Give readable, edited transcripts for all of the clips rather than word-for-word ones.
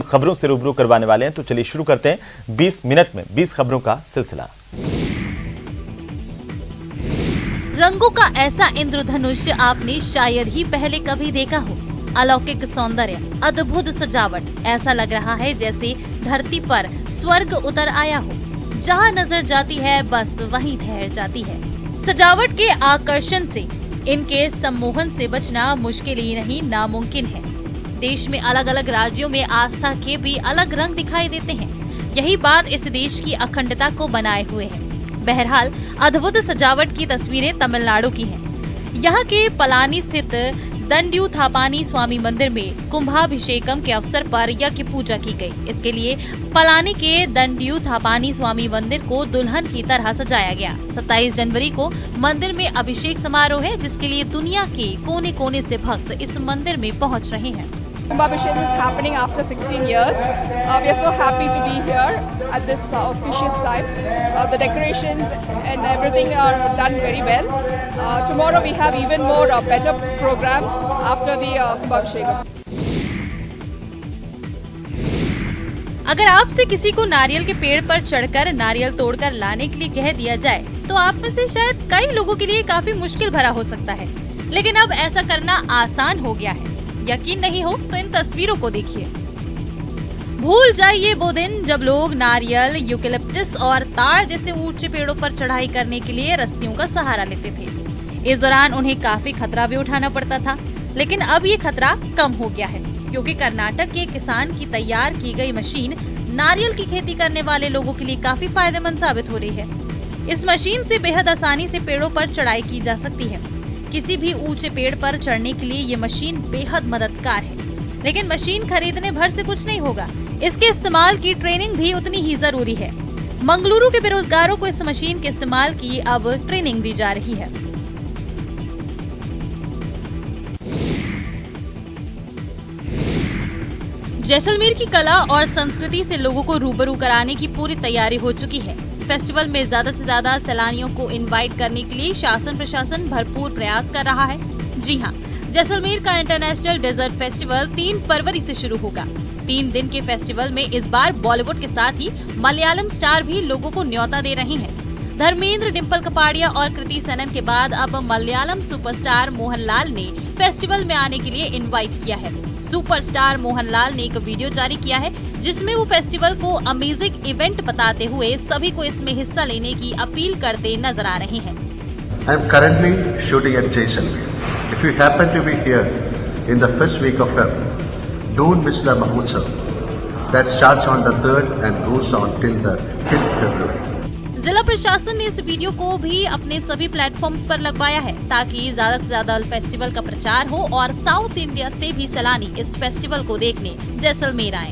खबरों से रूबरू करवाने वाले हैं, तो चलिए शुरू करते हैं 20 मिनट में 20 खबरों का सिलसिला। रंगों का ऐसा इंद्रधनुष आपने शायद ही पहले कभी देखा हो। अलौकिक सौंदर्य, अद्भुत सजावट, ऐसा लग रहा है जैसे धरती पर स्वर्ग उतर आया हो। जहाँ नजर जाती है बस वहीं ठहर जाती है। सजावट के आकर्षण से इनके सम्मोहन से बचना मुश्किल ही नहीं नामुमकिन है। देश में अलग अलग राज्यों में आस्था के भी अलग रंग दिखाई देते हैं। यही बात इस देश की अखंडता को बनाए हुए है। बहरहाल अद्भुत सजावट की तस्वीरें तमिलनाडु की हैं। यहाँ के पलानी स्थित दंड्युथापानी स्वामी मंदिर में कुंभाभिषेकम के अवसर पर यज्ञ पूजा की गई। इसके लिए पलानी के दंड्युथापानी स्वामी मंदिर को दुल्हन की तरह सजाया गया। 27 जनवरी को मंदिर में अभिषेक समारोह है, जिसके लिए दुनिया के कोने कोने से भक्त इस मंदिर में पहुंच रहे हैं। Kumbhabhishekam is happening after 16 years. We are so happy to be here at this auspicious time. The decorations and everything are done very well. Tomorrow we have even more better programs after the Kumbhabhishekam. अगर आपसे किसी को नारियल के पेड़ पर चढ़कर नारियल तोड़कर लाने के लिए कह दिया जाए, तो आप में से शायद कई लोगों के लिए काफी मुश्किल भरा हो सकता है, लेकिन अब ऐसा करना आसान हो गया है। यकीन नहीं हो तो इन तस्वीरों को देखिए। भूल जाइए वो दिन जब लोग नारियल, यूकेलिप्टस और ताड़ जैसे ऊंचे पेड़ों पर चढ़ाई करने के लिए रस्सियों का सहारा लेते थे। इस दौरान उन्हें काफी खतरा भी उठाना पड़ता था, लेकिन अब ये खतरा कम हो गया है, क्योंकि कर्नाटक के किसान की तैयार की गई मशीन नारियल की खेती करने वाले लोगों के लिए काफी फायदेमंद साबित हो रही है। इस मशीन से बेहद आसानी से पेड़ों पर चढ़ाई की जा सकती है। किसी भी ऊंचे पेड़ पर चढ़ने के लिए ये मशीन बेहद मददगार है, लेकिन मशीन खरीदने भर से कुछ नहीं होगा। इसके इस्तेमाल की ट्रेनिंग भी उतनी ही जरूरी है। मंगलुरु के बेरोजगारों को इस मशीन के इस्तेमाल की अब ट्रेनिंग दी जा रही है। जैसलमेर की कला और संस्कृति से लोगों को रूबरू कराने की पूरी तैयारी हो चुकी है। फेस्टिवल में ज्यादा से ज्यादा सैलानियों को इनवाइट करने के लिए शासन प्रशासन भरपूर प्रयास कर रहा है। जी हां, जैसलमेर का इंटरनेशनल डेजर्ट फेस्टिवल 3 फरवरी से शुरू होगा। 3 दिन के फेस्टिवल में इस बार बॉलीवुड के साथ ही मलयालम स्टार भी लोगों को न्योता दे रहे हैं। धर्मेंद्र, डिम्पल कपाड़िया और कृति सेनन के बाद अब मलयालम सुपरस्टार मोहनलाल ने फेस्टिवल में आने के लिए इनवाइट किया है। सुपरस्टार मोहनलाल ने एक वीडियो जारी किया है, जिसमें वो फेस्टिवल को अमेजिंग इवेंट बताते हुए सभी को इसमें हिस्सा लेने की अपील करते नजर आ रहे हैं। I am currently shooting at Jaisalmer. If you happen to be here in the first week of Feb, don't miss the Mahotsav. That starts on the 3rd and goes on till the 5th February. जिला प्रशासन ने इस video को भी अपने सभी platforms पर लगवाया है, ताकि ज्यादा से ज्यादा फेस्टिवल का प्रचार हो और साउथ इंडिया से भी सैलानी इस फेस्टिवल को देखने जैसलमेर आए।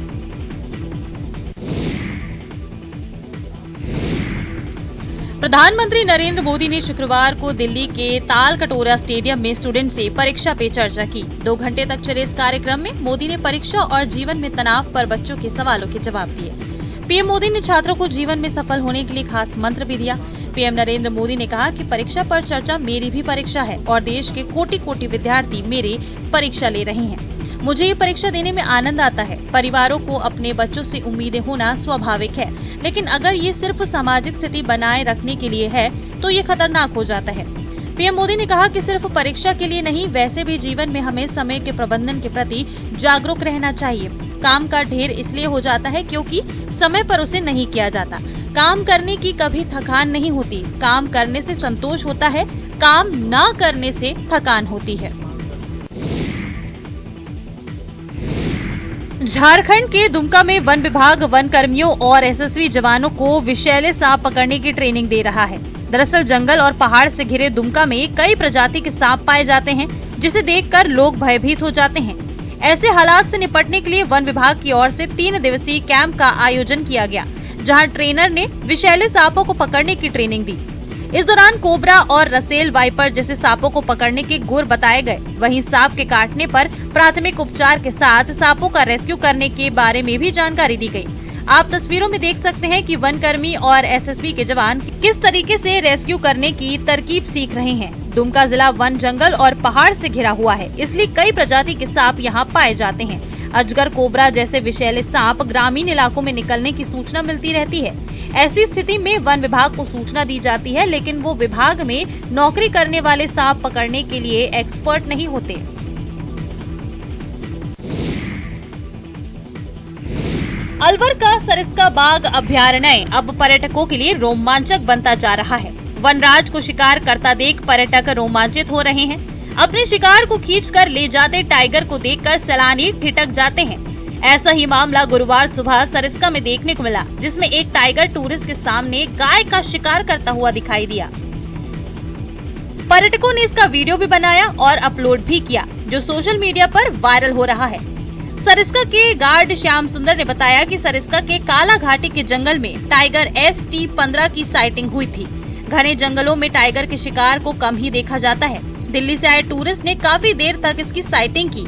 प्रधानमंत्री नरेंद्र मोदी ने शुक्रवार को दिल्ली के ताल कटोरा स्टेडियम में स्टूडेंट से परीक्षा पे चर्चा की। 2 घंटे तक चले इस कार्यक्रम में मोदी ने परीक्षा और जीवन में तनाव पर बच्चों के सवालों के जवाब दिए। पीएम मोदी ने छात्रों को जीवन में सफल होने के लिए खास मंत्र भी दिया। पीएम नरेंद्र मोदी ने कहा कि परीक्षा पर चर्चा मेरी भी परीक्षा है और देश के कोटि-कोटि विद्यार्थी मेरे परीक्षा ले रहे हैं। मुझे ये परीक्षा देने में आनंद आता है। परिवारों को अपने बच्चों से उम्मीदें होना स्वाभाविक है, लेकिन अगर ये सिर्फ सामाजिक स्थिति बनाए रखने के लिए है तो ये खतरनाक हो जाता है। पीएम मोदी ने कहा कि सिर्फ परीक्षा के लिए नहीं, वैसे भी जीवन में हमें समय के प्रबंधन के प्रति जागरूक रहना चाहिए। काम का ढेर इसलिए हो जाता है क्योंकि समय पर उसे नहीं किया जाता। काम करने की कभी थकान नहीं होती। काम करने से संतोष होता है, काम ना करने से थकान होती है। झारखंड के दुमका में वन विभाग वन कर्मियों और एसएसबी जवानों को विषैले सांप पकड़ने की ट्रेनिंग दे रहा है। दरअसल जंगल और पहाड़ से घिरे दुमका में कई प्रजाति के सांप पाए जाते हैं, जिसे देखकर लोग भयभीत हो जाते हैं। ऐसे हालात से निपटने के लिए वन विभाग की ओर से 3 दिवसीय कैंप का आयोजन किया गया, जहां ट्रेनर ने विषैले सांपों को पकड़ने की ट्रेनिंग दी। इस दौरान कोबरा और रसेल वाइपर जैसे सांपों को पकड़ने के गुर बताए गए। वहीं सांप के काटने पर प्राथमिक उपचार के साथ सांपों का रेस्क्यू करने के बारे में भी जानकारी दी गई। आप तस्वीरों में देख सकते हैं कि वन कर्मी और एसएसबी के जवान किस तरीके से रेस्क्यू करने की तरकीब सीख रहे हैं। दुमका जिला वन, जंगल और पहाड़ से घिरा हुआ है, इसलिए कई प्रजाति के सांप यहाँ पाए जाते हैं। अजगर, कोबरा जैसे विषैले सांप ग्रामीण इलाकों में निकलने की सूचना मिलती रहती है। ऐसी स्थिति में वन विभाग को सूचना दी जाती है, लेकिन वो विभाग में नौकरी करने वाले सांप पकड़ने के लिए एक्सपर्ट नहीं होते। अलवर का सरिस्का बाघ अभयारण्य अब पर्यटकों के लिए रोमांचक बनता जा रहा है। वनराज को शिकार करता देख पर्यटक रोमांचित हो रहे हैं। अपने शिकार को खींचकर ले जाते टाइगर को देखकर सैलानी ठिठक जाते हैं। ऐसा ही मामला गुरुवार सुबह सरिस्का में देखने को मिला, जिसमें एक टाइगर टूरिस्ट के सामने गाय का शिकार करता हुआ दिखाई दिया। पर्यटकों ने इसका वीडियो भी बनाया और अपलोड भी किया, जो सोशल मीडिया पर वायरल हो रहा है। सरिस्का के गार्ड श्याम सुंदर ने बताया कि सरिस्का के काला घाटी के जंगल में टाइगर ST-15 की साइटिंग हुई थी। घने जंगलों में टाइगर के शिकार को कम ही देखा जाता है। दिल्ली से आए टूरिस्ट ने काफी देर तक इसकी साइटिंग की।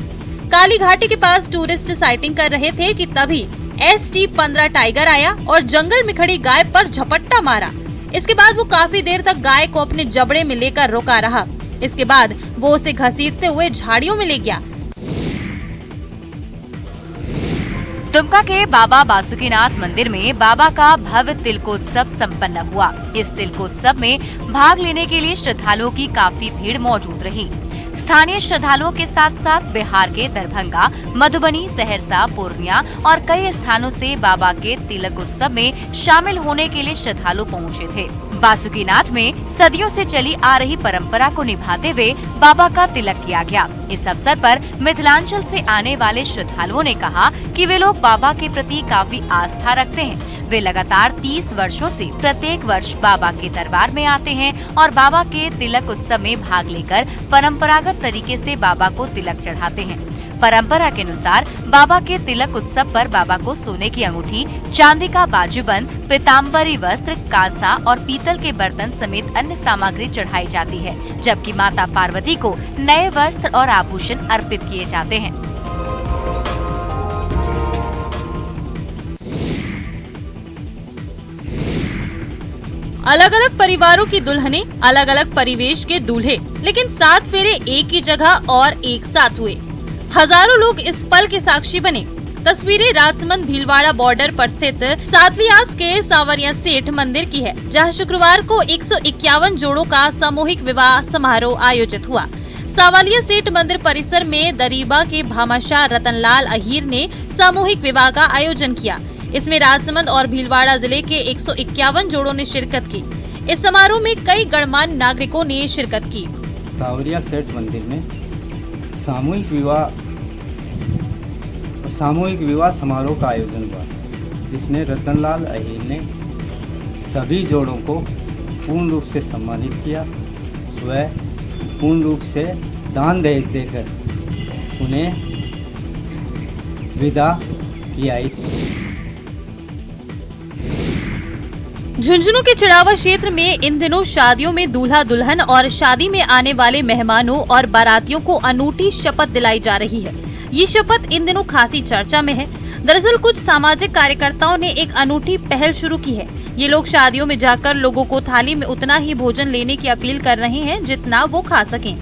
काली घाटी के पास टूरिस्ट साइटिंग कर रहे थे कि तभी ST-15 टाइगर आया और जंगल में खड़ी गाय पर झपट्टा मारा। इसके बाद वो काफी देर तक गाय को अपने जबड़े में लेकर रोका रहा। इसके बाद वो उसे घसीटते हुए झाड़ियों में ले गया। दुमका के बाबा बासुकीनाथ मंदिर में बाबा का भव्य तिलकोत्सव संपन्न हुआ। इस तिलकोत्सव में भाग लेने के लिए श्रद्धालुओं की काफी भीड़ मौजूद रही। स्थानीय श्रद्धालुओं के साथ साथ बिहार के दरभंगा, मधुबनी, सहरसा, पूर्णिया और कई स्थानों से बाबा के तिलक उत्सव में शामिल होने के लिए श्रद्धालु पहुंचे थे। बासुकीनाथ में सदियों से चली आ रही परंपरा को निभाते हुए बाबा का तिलक किया गया। इस अवसर पर मिथिलांचल से आने वाले श्रद्धालुओं ने कहा कि वे लोग बाबा के प्रति काफी आस्था रखते हैं। वे लगातार 30 वर्षों से प्रत्येक वर्ष बाबा के दरबार में आते हैं और बाबा के तिलक उत्सव में भाग लेकर परंपरागत तरीके से बाबा को तिलक चढ़ाते हैं। परंपरा के अनुसार बाबा के तिलक उत्सव पर बाबा को सोने की अंगूठी, चांदी का बाजूबंद, पीताम्बरी वस्त्र, कांसा और पीतल के बर्तन समेत अन्य सामग्री चढ़ाई जाती है, जबकि माता पार्वती को नए वस्त्र और आभूषण अर्पित किए जाते हैं। अलग अलग परिवारों की दुल्हनें, अलग अलग परिवेश के दूल्हे, लेकिन 7 फेरे एक ही जगह और एक साथ हुए। हजारों लोग इस पल के साक्षी बने। तस्वीरें राजसमंद भीलवाड़ा बॉर्डर पर स्थित सातलियास के सावरिया सेठ मंदिर की है, जहां शुक्रवार को 151 जोड़ों का सामूहिक विवाह समारोह आयोजित हुआ। सावलिया सेठ मंदिर परिसर में दरीबा के भामाशाह रतनलाल अहीर ने सामूहिक विवाह का आयोजन किया। इसमें राजसमंद और भीलवाड़ा जिले के 151 जोड़ों ने शिरकत की। इस समारोह में कई गणमान्य नागरिकों ने शिरकत की। सावरिया सेठ मंदिर में सामूहिक विवाह समारोह का आयोजन हुआ, जिसमें रतनलाल अहीर ने सभी जोड़ों को पूर्ण रूप से सम्मानित किया। वह पूर्ण रूप से दान दहेज देकर उन्हें विदा किया। झुंझुनू के चिड़ावा क्षेत्र में इन दिनों शादियों में दूल्हा दुल्हन और शादी में आने वाले मेहमानों और बारातियों को अनूठी शपथ दिलाई जा रही है। ये शपथ इन दिनों खासी चर्चा में है। दरअसल कुछ सामाजिक कार्यकर्ताओं ने एक अनूठी पहल शुरू की है। ये लोग शादियों में जाकर लोगों को थाली में उतना ही भोजन लेने की अपील कर रहे हैं जितना वो खा सकें।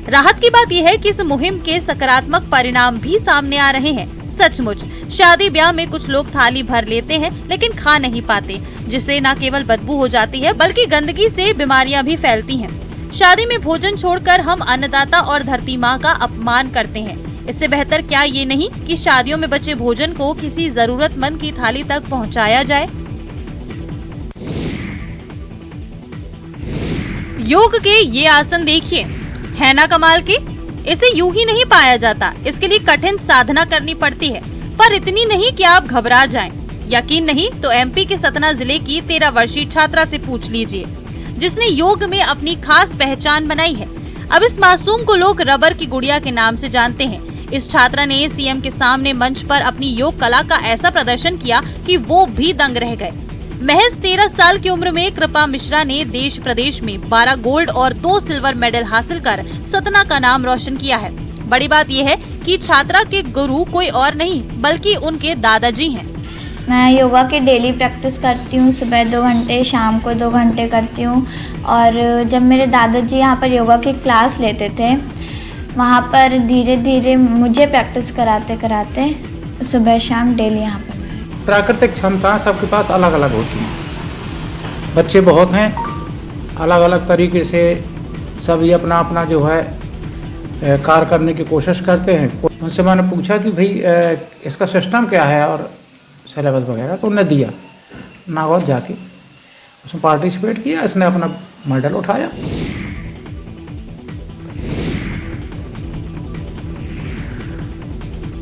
राहत की बात यह है कि इस मुहिम के सकारात्मक परिणाम भी सामने आ रहे हैं। सचमुच शादी ब्याह में कुछ लोग थाली भर लेते हैं लेकिन खा नहीं पाते, जिससे न केवल बदबू हो जाती है बल्कि गंदगी से बीमारियां भी फैलती हैं। शादी में भोजन छोड़कर हम अन्नदाता और धरती माँ का अपमान करते हैं। इससे बेहतर क्या ये नहीं कि शादियों में बचे भोजन को किसी जरूरतमंद की थाली तक पहुँचाया जाए। योग के ये आसन देखिए, है ना कमाल के। इसे यूं ही नहीं पाया जाता, इसके लिए कठिन साधना करनी पड़ती है, पर इतनी नहीं कि आप घबरा जाएं। यकीन नहीं तो MP के सतना जिले की 13 वर्षीय छात्रा से पूछ लीजिए, जिसने योग में अपनी खास पहचान बनाई है। अब इस मासूम को लोग रबर की गुड़िया के नाम से जानते हैं। इस छात्रा ने CM के सामने मंच पर अपनी योग कला का ऐसा प्रदर्शन किया कि वो भी दंग रह गए। महज 13 साल की उम्र में कृपा मिश्रा ने देश प्रदेश में 12 गोल्ड और 2 सिल्वर मेडल हासिल कर सतना का नाम रोशन किया है। बड़ी बात यह है कि छात्रा के गुरु कोई और नहीं बल्कि उनके दादाजी हैं। मैं योगा की डेली प्रैक्टिस करती हूँ, सुबह 2 घंटे, शाम को 2 घंटे करती हूँ। और जब मेरे दादाजी यहाँ पर योगा की क्लास लेते थे वहाँ पर धीरे धीरे मुझे प्रैक्टिस कराते कराते सुबह शाम डेली यहाँ पर मैं। प्राकृतिक क्षमताएं सबके पास अलग अलग होती हैं। बच्चे बहुत हैं, अलग अलग तरीके से सभी अपना अपना जो है कार्य करने की कोशिश करते हैं। उनसे मैंने पूछा कि भाई इसका सिस्टम क्या है और सिलेबस वगैरह, तो उन्होंने दिया। नागौर जाके उसमें पार्टिसिपेट किया, इसने अपना मेडल उठाया।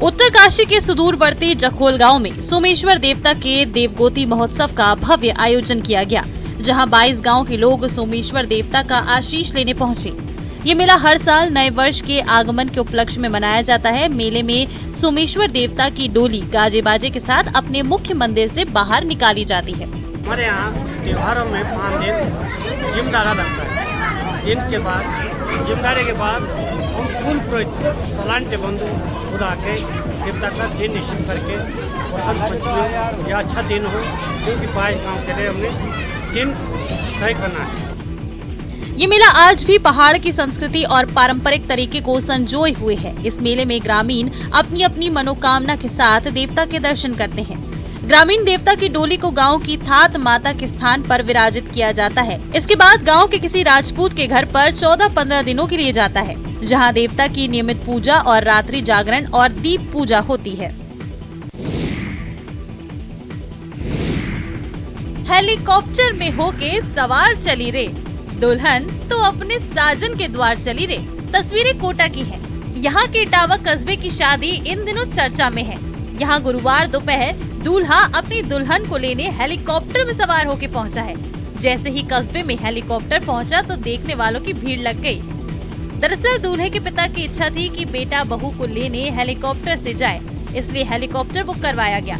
उत्तरकाशी के सुदूरवर्ती जखोल गांव में सोमेश्वर देवता के देवगोती महोत्सव का भव्य आयोजन किया गया, जहां 22 गांव के लोग सोमेश्वर देवता का आशीष लेने पहुंचे। ये मेला हर साल नए वर्ष के आगमन के उपलक्ष्य में मनाया जाता है। मेले में सोमेश्वर देवता की डोली गाजे बाजे के साथ अपने मुख्य मंदिर से बाहर निकाली जाती है। हमारे यहाँ त्योहारों में 5 दिन जिमदारा लगता है। दिन के बाद जिमदारे के बाद हम फूल पुरोहित सलांटे बंधु खुदा के देवता का दिन निश्चित करके वसंत पंचमी या अच्छा दिन हो, क्योंकि 22 गाँव के लिए हमने दिन तय करना है। ये मेला आज भी पहाड़ की संस्कृति और पारंपरिक तरीके को संजोए हुए है। इस मेले में ग्रामीण अपनी अपनी मनोकामना के साथ देवता के दर्शन करते हैं। ग्रामीण देवता की डोली को गांव की थात माता के स्थान पर विराजित किया जाता है। इसके बाद गांव के किसी राजपूत के घर पर 14-15 दिनों के लिए जाता है, जहां देवता की नियमित पूजा और रात्रि जागरण और दीप पूजा होती है। हेलीकॉप्टर में होके सवार चली रे दुल्हन तो अपने साजन के द्वार चली रे। तस्वीरें कोटा की हैं। यहाँ के इटावा कस्बे की शादी इन दिनों चर्चा में है। यहाँ गुरुवार दोपहर दूल्हा अपनी दुल्हन को लेने हेलीकॉप्टर में सवार होके पहुँचा है। जैसे ही कस्बे में हेलीकॉप्टर पहुँचा तो देखने वालों की भीड़ लग गयी। दरअसल दूल्हे के पिता की इच्छा थी कि बेटा बहू को लेने हेलीकॉप्टर से जाए, इसलिए हेलीकॉप्टर बुक करवाया गया।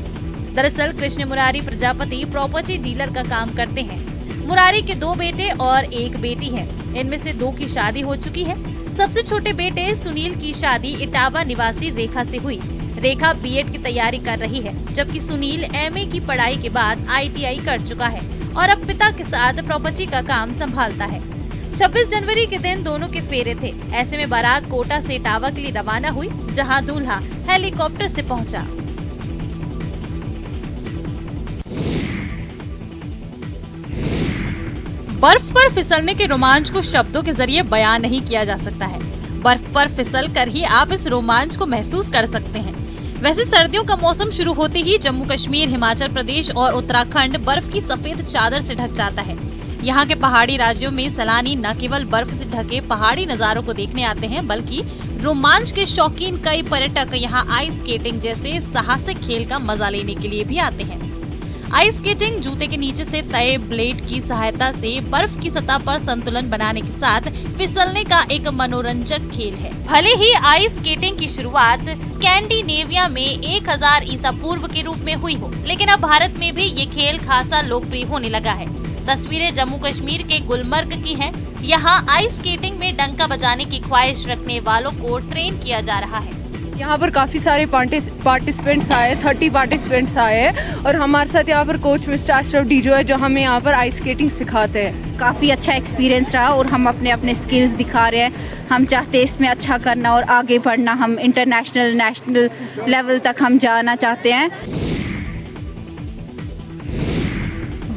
दरअसल कृष्ण मुरारी प्रजापति प्रॉपर्टी डीलर का काम करते हैं। मुरारी के 2 बेटे और 1 बेटी है। इनमें से 2 की शादी हो चुकी है। सबसे छोटे बेटे सुनील की शादी इटावा निवासी रेखा से हुई। रेखा बीएड की तैयारी कर रही है, जबकि सुनील एमए की पढ़ाई के बाद आईटीआई कर चुका है और अब पिता के साथ प्रॉपर्टी का काम संभालता है। 26 जनवरी के दिन दोनों के फेरे थे। ऐसे में बारात कोटा से इटावा के लिए रवाना हुई, जहां दूल्हा हेलीकॉप्टर से पहुंचा। बर्फ पर फिसलने के रोमांच को शब्दों के जरिए बयान नहीं किया जा सकता है। बर्फ पर फिसल कर ही आप इस रोमांच को महसूस कर सकते हैं। वैसे सर्दियों का मौसम शुरू होते ही जम्मू कश्मीर, हिमाचल प्रदेश और उत्तराखंड बर्फ की सफेद चादर से ढक जाता है। यहाँ के पहाड़ी राज्यों में सैलानी न केवल बर्फ से ढके पहाड़ी नजारों को देखने आते हैं, बल्कि रोमांच के शौकीन कई पर्यटक यहाँ आइस स्केटिंग जैसे साहसिक खेल का मजा लेने के लिए भी आते हैं। आइस स्केटिंग जूते के नीचे से तय ब्लेड की सहायता से बर्फ की सतह पर संतुलन बनाने के साथ फिसलने का एक मनोरंजक खेल है। भले ही आइस स्केटिंग की शुरुआत स्कैंडिनेविया में 1000 ईसा पूर्व के रूप में हुई हो, लेकिन अब भारत में भी ये खेल खासा लोकप्रिय होने लगा है। तस्वीरें जम्मू कश्मीर के गुलमर्ग की हैं। यहाँ आइस स्केटिंग में डंका बजाने की ख्वाहिश रखने वालों को ट्रेन किया जा रहा है। यहाँ पर काफ़ी सारे पार्टिसिपेंट्स आए, 30 पार्टिसिपेंट्स आए और हमारे साथ यहाँ पर कोच मिस्टर अशरफ डीजो है, जो हमें यहाँ पर आइस स्केटिंग सिखाते हैं। काफ़ी अच्छा एक्सपीरियंस रहा और हम अपने अपने स्किल्स दिखा रहे हैं। हम चाहते हैं इसमें अच्छा करना और आगे बढ़ना। हम इंटरनेशनल, नेशनल लेवल तक हम जाना चाहते हैं।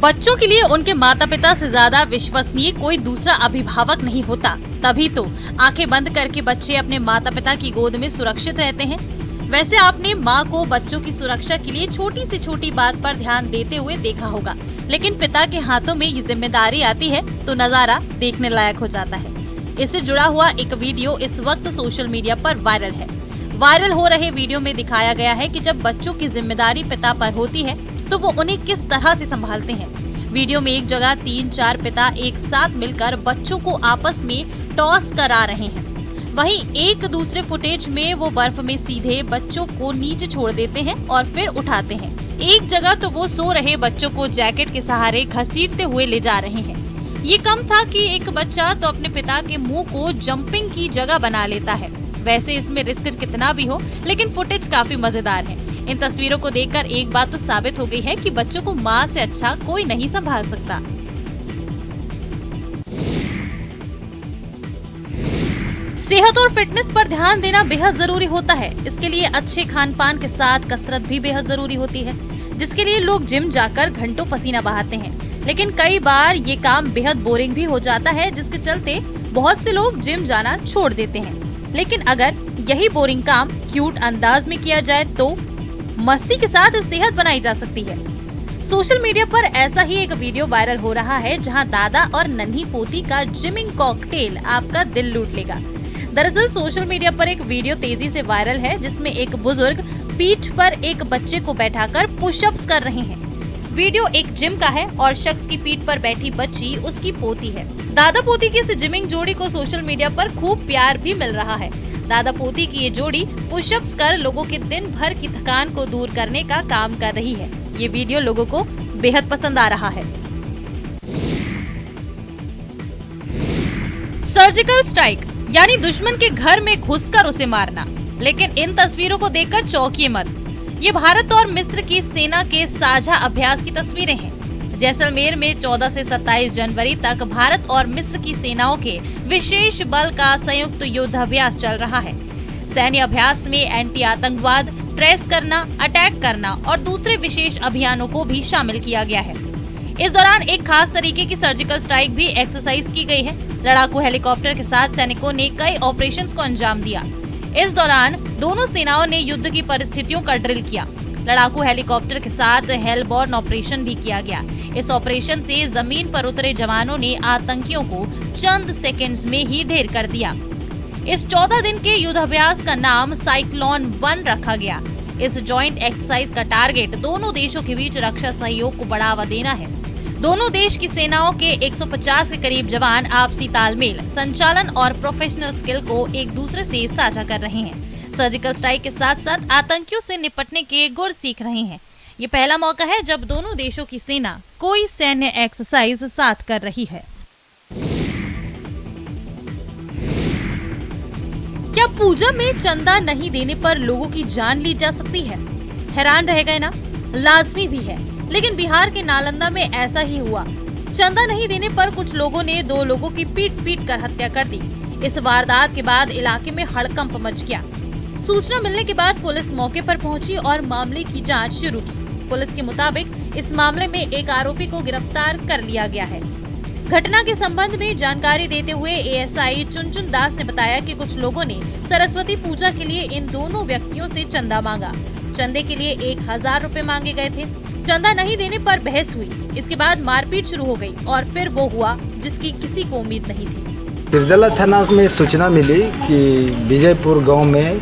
बच्चों के लिए उनके माता पिता से ज्यादा विश्वसनीय कोई दूसरा अभिभावक नहीं होता, तभी तो आंखें बंद करके बच्चे अपने माता पिता की गोद में सुरक्षित रहते हैं। वैसे आपने माँ को बच्चों की सुरक्षा के लिए छोटी से छोटी बात पर ध्यान देते हुए देखा होगा, लेकिन पिता के हाथों में ये जिम्मेदारी आती है तो नजारा देखने लायक हो जाता है। इससे जुड़ा हुआ एक वीडियो इस वक्त सोशल मीडिया पर वायरल है। वायरल हो रहे वीडियो में दिखाया गया है कि जब बच्चों की जिम्मेदारी पिता पर होती है तो वो उन्हें किस तरह से संभालते हैं। वीडियो में एक जगह 3-4 पिता एक साथ मिलकर बच्चों को आपस में टॉस करा रहे हैं। वहीं एक दूसरे फुटेज में वो बर्फ में सीधे बच्चों को नीचे छोड़ देते हैं और फिर उठाते हैं। एक जगह तो वो सो रहे बच्चों को जैकेट के सहारे घसीटते हुए ले जा रहे हैं। ये कम था कि एक बच्चा तो अपने पिता के मुंह को जंपिंग की जगह बना लेता है। वैसे इसमें रिस्क कितना भी हो, लेकिन फुटेज काफी मजेदार है। इन तस्वीरों को देखकर एक बात तो साबित हो गई है कि बच्चों को माँ से अच्छा कोई नहीं संभाल सकता। सेहत और फिटनेस पर ध्यान देना बेहद जरूरी होता है। इसके लिए अच्छे खान पान के साथ कसरत भी बेहद जरूरी होती है, जिसके लिए लोग जिम जाकर घंटों पसीना बहाते हैं। लेकिन कई बार ये काम बेहद बोरिंग भी हो जाता है, जिसके चलते बहुत से लोग जिम जाना छोड़ देते हैं। लेकिन अगर यही बोरिंग काम क्यूट अंदाज में किया जाए तो मस्ती के साथ सेहत बनाई जा सकती है। सोशल मीडिया पर ऐसा ही एक वीडियो वायरल हो रहा है, जहां दादा और नन्ही पोती का जिमिंग कॉकटेल आपका दिल लूट लेगा। दरअसल सोशल मीडिया पर एक वीडियो तेजी से वायरल है, जिसमें एक बुजुर्ग पीठ पर एक बच्चे को बैठाकर पुशअप्स कर रहे हैं। वीडियो एक जिम का है और शख्स की पीठ पर बैठी बच्ची उसकी पोती है। दादा पोती की इस जिमिंग जोड़ी को सोशल मीडिया पर खूब प्यार भी मिल रहा है। दादा पोती की ये जोड़ी पुशअप्स कर लोगों के दिन भर की थकान को दूर करने का काम कर रही है। ये वीडियो लोगों को बेहद पसंद आ रहा है। सर्जिकल स्ट्राइक यानी दुश्मन के घर में घुसकर उसे मारना। लेकिन इन तस्वीरों को देखकर चौंकिए मत। ये भारत और मिस्र की सेना के साझा अभ्यास की तस्वीरें हैं। जैसलमेर में 14 से 27 जनवरी तक भारत और मिस्र की सेनाओं के विशेष बल का संयुक्त युद्धाभ्यास चल रहा है। सैन्य अभ्यास में एंटी आतंकवाद, ट्रेस करना, अटैक करना और दूसरे विशेष अभियानों को भी शामिल किया गया है। इस दौरान एक खास तरीके की सर्जिकल स्ट्राइक भी एक्सरसाइज की गई है। लड़ाकू हेलीकॉप्टर के साथ सैनिकों ने कई ऑपरेशंस को अंजाम दिया। इस दौरान दोनों सेनाओं ने युद्ध की परिस्थितियों का ड्रिल किया। लड़ाकू हेलीकॉप्टर के साथ हेलबॉर्न ऑपरेशन भी किया गया। इस ऑपरेशन से जमीन पर उतरे जवानों ने आतंकियों को चंद सेकंड्स में ही ढेर कर दिया। इस 14 दिन के युद्धाभ्यास का नाम साइक्लोन 1 रखा गया। इस जॉइंट एक्सरसाइज का टारगेट दोनों देशों के बीच रक्षा सहयोग को बढ़ावा देना है। दोनों देश की सेनाओं के 150 के करीब जवान आपसी तालमेल, संचालन और प्रोफेशनल स्किल को एक दूसरे से साझा कर रहे हैं। सर्जिकल स्ट्राइक के साथ साथ आतंकियों से निपटने के गुर सीख रहे हैं। ये पहला मौका है जब दोनों देशों की सेना कोई सैन्य एक्सरसाइज साथ कर रही है। क्या पूजा में चंदा नहीं देने पर लोगों की जान ली जा सकती है? हैरान रह गए ना? लाजमी भी है, लेकिन बिहार के नालंदा में ऐसा ही हुआ। चंदा नहीं देने पर कुछ लोगों ने 2 लोगों की पीट कर हत्या कर दी। इस वारदात के बाद इलाके में हड़कंप मच गया। सूचना मिलने के बाद पुलिस मौके पर पहुंची और मामले की जांच शुरू की। पुलिस के मुताबिक इस मामले में एक आरोपी को गिरफ्तार कर लिया गया है। घटना के संबंध में जानकारी देते हुए एएसआई चुनचुन दास ने बताया कि कुछ लोगों ने सरस्वती पूजा के लिए इन दोनों व्यक्तियों से चंदा मांगा। चंदे के लिए 1000 रुपए मांगे गए थे। चंदा नहीं देने पर बहस हुई। इसके बाद मारपीट शुरू हो गई और फिर वो हुआ जिसकी किसी को उम्मीद नहीं थी। तिरदला थाना में सूचना मिली कि विजयपुर गांव में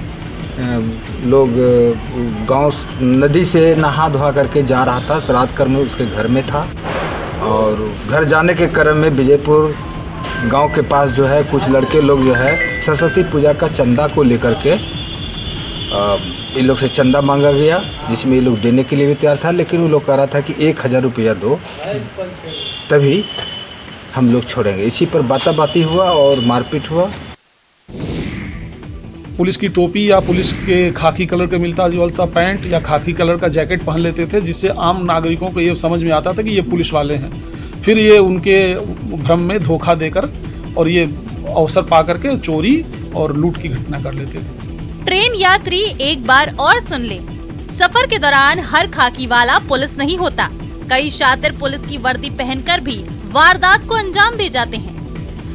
लोग गांव नदी से नहा धोआ करके जा रहा था। श्राद्ध कर्म उसके घर में था और घर जाने के क्रम में विजयपुर गांव के पास जो है कुछ लड़के लोग जो है सरस्वती पूजा का चंदा को लेकर के इन लोग से चंदा मांगा गया, जिसमें ये लोग देने के लिए भी तैयार था, लेकिन वो लोग कह रहा था कि 1000 रुपया दो तभी हम लोग छोड़ेंगे। इसी पर बाताबाती हुआ और मारपीट हुआ। पुलिस की टोपी या पुलिस के खाकी कलर का मिलता जुलता पैंट या खाकी कलर का जैकेट पहन लेते थे, जिससे आम नागरिकों को ये समझ में आता था कि ये पुलिस वाले हैं। फिर ये उनके भ्रम में धोखा देकर और ये अवसर पा करके चोरी और लूट की घटना कर लेते थे। ट्रेन यात्री एक बार और सुन ले, सफर के दौरान हर खाकी वाला पुलिस नहीं होता। कई शातिर पुलिस की वर्दी पहनकर भी वारदात को अंजाम दे जाते हैं।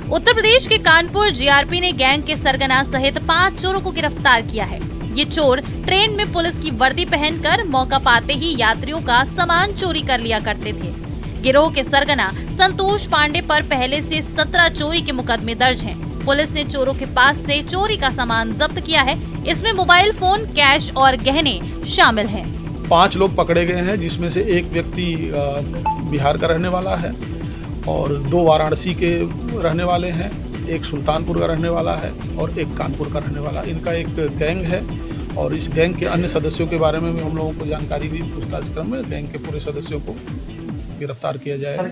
उत्तर प्रदेश के कानपुर जीआरपी ने गैंग के सरगना सहित 5 चोरों को गिरफ्तार किया है। ये चोर ट्रेन में पुलिस की वर्दी पहनकर मौका पाते ही यात्रियों का सामान चोरी कर लिया करते थे। गिरोह के सरगना संतोष पांडे पर पहले से 17 चोरी के मुकदमे दर्ज हैं। पुलिस ने चोरों के पास से चोरी का सामान जब्त किया है। इसमें मोबाइल फोन, कैश और गहने शामिल हैं। 5 लोग पकड़े गए हैं, जिसमें से एक व्यक्ति बिहार का रहने वाला है और 2 वाराणसी के रहने वाले हैं, एक सुल्तानपुर का रहने वाला है और एक कानपुर का रहने वाला। इनका एक गैंग है और इस गैंग के अन्य सदस्यों के बारे में भी हम लोगों को जानकारी दी। पूछताछ क्रम में गैंग के पूरे सदस्यों को गिरफ्तार किया जाएगा।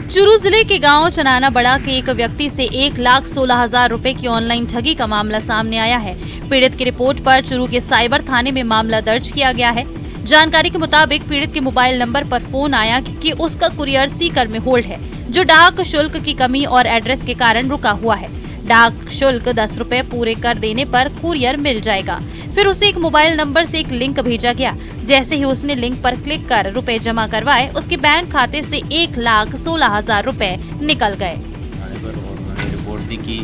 चूरू जिले के गांव चनाना बड़ा के एक व्यक्ति से 1,16,000 रुपए की ऑनलाइन ठगी का मामला सामने आया है। पीड़ित की रिपोर्ट पर चूरू के साइबर थाने में मामला दर्ज किया गया है। जानकारी के मुताबिक पीड़ित के मोबाइल नंबर पर फोन आया कि उसका कुरियर सीकर में होल्ड है। जो डाक शुल्क की कमी और एड्रेस के कारण रुका हुआ है। डाक शुल्क 10 रुपए पूरे कर देने पर कुरियर मिल जाएगा। फिर उसे एक मोबाइल नंबर से एक लिंक भेजा गया। जैसे ही उसने लिंक पर क्लिक कर रुपए जमा करवाए, उसके बैंक खाते से 1,16,000 रुपए निकल गए। रिपोर्ट दी कि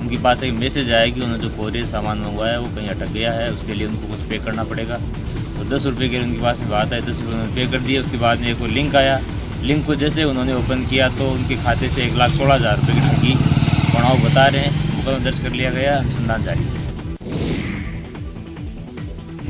उनके पास एक मैसेज आया कि उन्होंने जो कोरियर सामान मंगवाया वो कहीं अटक गया है, उसके लिए उनको कुछ पे करना पड़ेगा। तो 10 रुपये के उनके पास में बात आई, 10 रुपये उन्होंने पे कर दिए। उसके बाद में एक वो लिंक आया, लिंक को जैसे उन्होंने ओपन किया तो उनके खाते से 1,16,000 रुपये की ठगी पड़ाव बता रहे हैं। मुकदमा दर्ज कर लिया गया, अनुसंधान जारी है।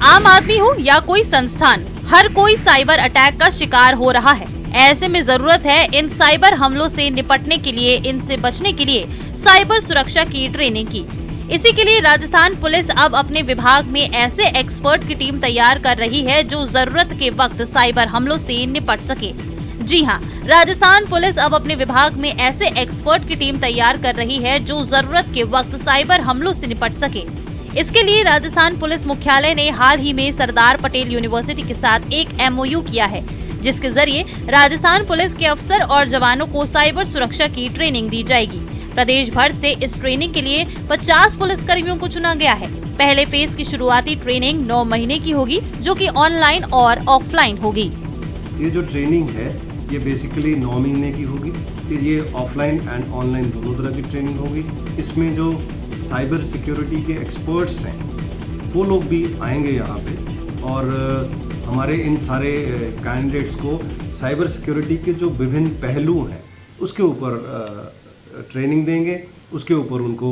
आम आदमी हो या कोई संस्थान, हर कोई साइबर अटैक का शिकार हो रहा है। ऐसे में जरूरत है इन साइबर हमलों से निपटने के लिए, इनसे बचने के लिए साइबर सुरक्षा की ट्रेनिंग की। इसी के लिए राजस्थान पुलिस अब अपने विभाग में ऐसे एक्सपर्ट की टीम तैयार कर रही है जो जरूरत के वक्त साइबर हमलों से निपट सके। जी हाँ, राजस्थान पुलिस अब अपने विभाग में ऐसे एक्सपर्ट की टीम तैयार कर रही है जो जरूरत के वक्त साइबर हमलों से निपट सके। इसके लिए राजस्थान पुलिस मुख्यालय ने हाल ही में सरदार पटेल यूनिवर्सिटी के साथ एक MOU किया है, जिसके जरिए राजस्थान पुलिस के अफसर और जवानों को साइबर सुरक्षा की ट्रेनिंग दी जाएगी। प्रदेश भर से इस ट्रेनिंग के लिए 50 पुलिस कर्मियों को चुना गया है। पहले फेज की शुरुआती ट्रेनिंग 9 महीने की होगी, जो कि ऑनलाइन और ऑफलाइन होगी। ये जो ट्रेनिंग है ये बेसिकली 9 महीने की होगी। फिर ये ऑफलाइन एंड ऑनलाइन दोनों तरह की ट्रेनिंग होगी। इसमें जो साइबर सिक्योरिटी के एक्सपर्ट्स हैं वो लोग भी आएंगे यहाँ पे और हमारे इन सारे कैंडिडेट्स को साइबर सिक्योरिटी के जो विभिन्न पहलू हैं उसके ऊपर ट्रेनिंग देंगे। उसके ऊपर उनको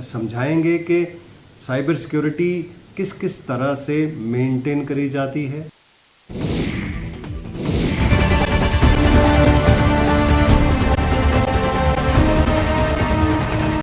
समझाएंगे कि साइबर सिक्योरिटी किस किस तरह से मेंटेन करी जाती है।